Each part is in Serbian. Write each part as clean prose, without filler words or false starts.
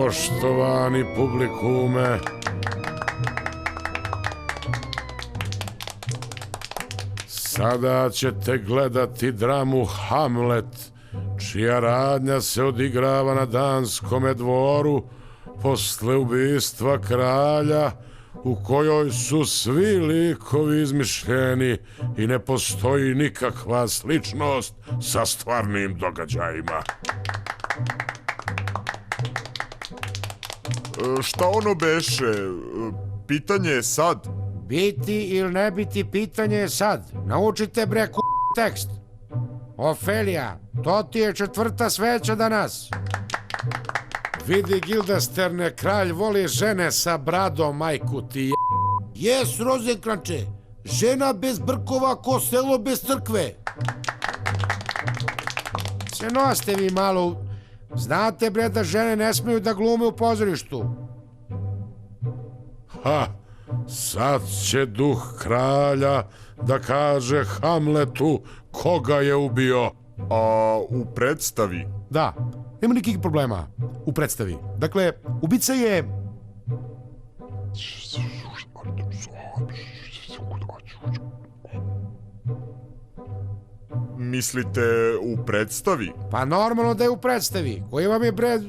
Poštovani publikume, sada ćete gledati dramu Hamlet, čija radnja se odigrava na Danskome dvoru posle ubistva kralja, u kojoj su svi likovi izmišljeni i ne postoji nikakva sličnost sa stvarnim događajima. Šta ono beše? Pitanje je sad. Biti ili ne biti pitanje je sad. Naučite bre tekst. Ofelija, to ti je 4. sveća danas. Vidi Gildesterne, kralj voli žene sa bradom, majku ti je... Jes, Rozenkranče, žena bez brkova ko selo bez crkve. Se noste vi malo. Znate bre da žene ne smiju da glume u pozorištu. Ha, sad će duh kralja da kaže Hamletu koga je ubio. A u predstavi? Da, nema nikakvih problema u predstavi. Dakle, ubica je... Mislite u predstavi? Pa normalno da je u predstavi. Koji vam je bre...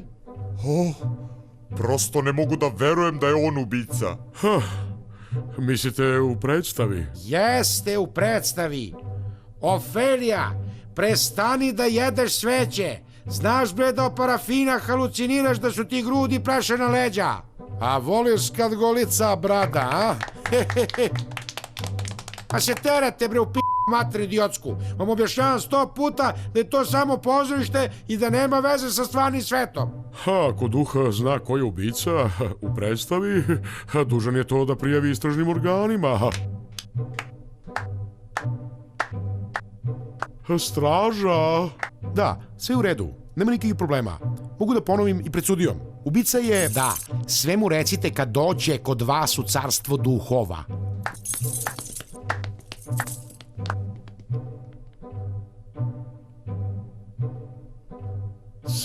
Prosto ne mogu da verujem da je on ubica. Mislite u predstavi? Jeste u predstavi. Ofelija, prestani da jedeš sveće. Znaš bre da od parafina haluciniraš da su ti grudi prešena leđa. A voliš kad golica brada, a? A se terate bre u mater idiotsku. Vam objašnjavam 100 puta da je to samo pozorište i da nema veze sa stvarnim svetom. Ako duh zna ko je ubica u predstavi, dužan je to da prijavi istražnim organima. Straža! Da, sve u redu. Nema nikakvih problema. Mogu da ponovim i pred sudijom. Ubica je... Da, sve mu recite kad dođe kod vas u carstvo duhova.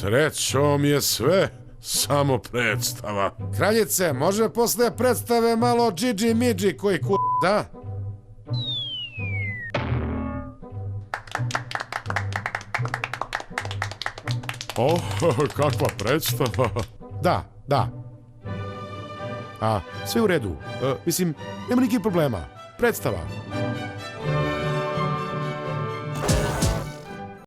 Srećom je sve samo predstava. Kraljice, može posle predstave malo džidži midži koji da? O, kakva predstava. Da. A, sve u redu. Mislim, nema nikakvih problema. Predstava.